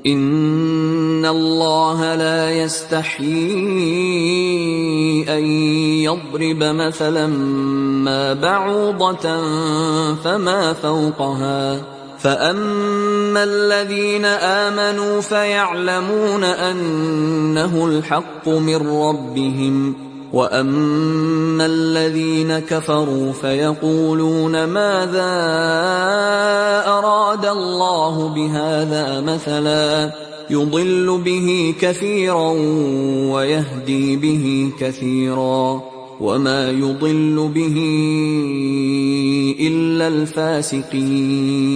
إن الله لا يستحيي أن يضرب مثلا ما بعوضة فما فوقها فأما الذين آمنوا فيعلمون أنه الحق من ربهم وأما الذين كفروا فيقولون ماذا أراد الله بهذا مثلا يضل به كثيرا ويهدي به كثيرا وما يضل به إلا الفاسقين.